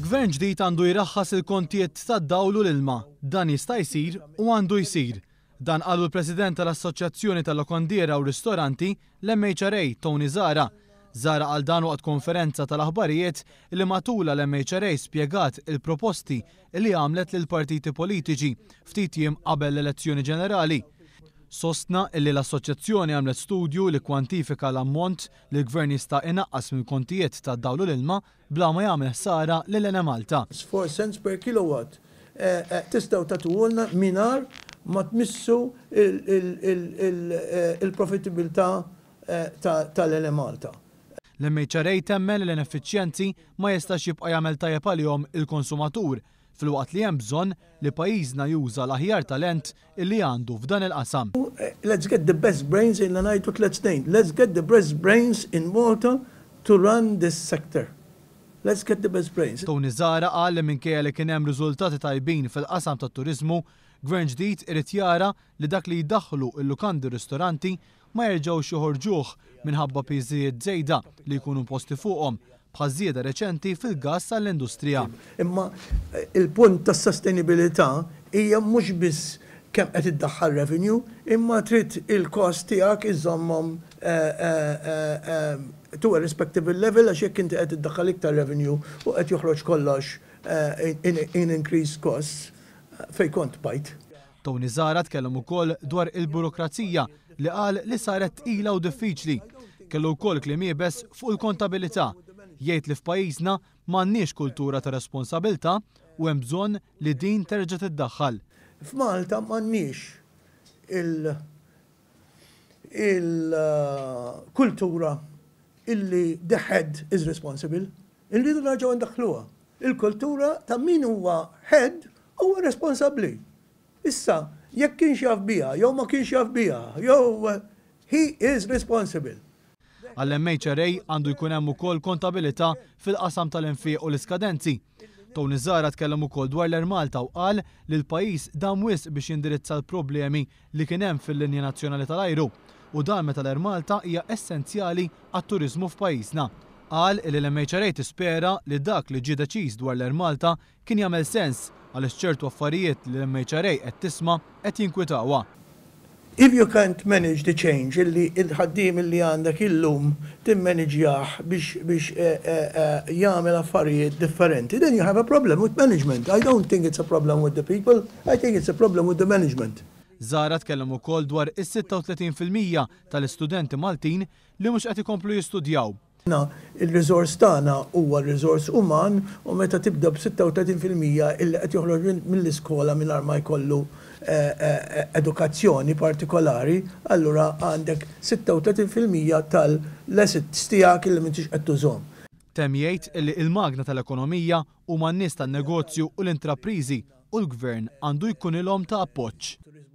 Gvern ġdid għandu jraħħas il-kontijiet tad-dawl u l-ilma. Dan jista' jsir u għandu jsir. Dan qalu l-President tal-Assoċjazzjoni tal-Lokondiera u Ristoranti l-MHRA Tony Zara. Zara għal dan waqt konferenza tal-aħbarijiet li matula l-MHRA spjegat il-proposti li għamlet lil partiti politiċi ftit jiem qabel l-elezzjoni ġenerali. Sostna illi l-Assoċjazzjoni għamlet studju li kwantifika l-ammont li l-Gvern jista' inaqqas mill-kontijiet tad-dawl u l-ilma bla ma jagħmel ħsara lil Enemalta. 4 cents per kilowatt tistgħu tagħtuhulna mingħajr ma tmissu il-profitabilità tal-Enemalta. L-MHRA temmen li l-ineffiċjenzi ma jistax jibqa' jagħmel tajjeb għalihom il-konsumatur fil-waqt li hemm bżonn li pajjiżna juża l-aħjar talent illi għandu f'dan il-qasam. Let's get the best brains in ngħidu tliet snin. Let's get the best brains in Malta to run this sector. Let's get the best brains. Tony Zara qal li minkejja li kien hemm riżultati tajbin fil-qasam tat-turiżmu, Gvern ġdid irid jara li dak li jdaħħlu l-lukandi ristoranti ma jerġgħux joħorġuh minħabba piżijiet żejda li jkunu posti fuqhom bħal żieda reċenti fil-gass għall-industrija. Imma il-punt tas-sostenibilità hija mhux biss kemm qed iddaħħal revenue, imma trid il-cost tiegħek iżommhom to a respectable level għax jekk inti qed iddaħħal iktar revenue u qed joħroġ kollox in increased costs fejn kont bajt. Tony Zara tkellem ukoll dwar il-burokrazija li qal li saret tqila u diffiċli. Kellu wkoll kliem iebes fuq il-kontabilità. Jgħid li f'pajjiżna m'għandniex kultura ta' responsabilità u hemm bżonn li din terġa' tiddaħħal. F'Malta m'għandniex il-kultura illi the head is responsible. Irridu nerġgħu ndaħħluha. Il-kultura ta' min huwa head huwa responsabbli. Issa, jekk kienx jaf biha, jew ma kienx jaf biha, jew he is responsible. Għall-MHRA għandu jkun hemm ukoll kontabilità fil-qasam tal-infiq u l-iskadenzi. Tony Zara tkellem ukoll dwar l-Enemalta u qal li l-pajjiż dam wisq biex jindirizza l-problemi li kien hemm fil-linja nazzjonali tal-ajru u dan meta l-Enemalta hija essenzjali għat-turiżmu f'pajjiżna. Qal li l-MHRA tispera li dak li ġie deċiż dwar l-Enemalta kien jagħmel sens għaliex ċertu affarijiet li l-MHRA qed tisma' qed jinkwitawha. If you can't manage the change illi il-ħaddiem illi għandek illum timmanagejah biex jagħmel affarijiet differenti, then you have a problem with management. I don't think it's a problem with the people, I think it's a problem with the management. Zara tkellem ukoll dwar is-36% tal-istudenti Maltin li mhux qed ikomplu jistudjaw. Il-riżors tagħna huwa r-riżors uman u meta tibda b'36% illi qed joħroġ mill-iskola mingħajr ma jkollu edukazzjoni partikolari, allura għandek 36% tal-assets tiegħek illi m'intix qed tużhom. Temm jgħid illi il-magna tal-ekonomija huma n-nies tan-negozju u l-intrapriżi u l-Gvern għandu jkun ilhom ta' appoġġ.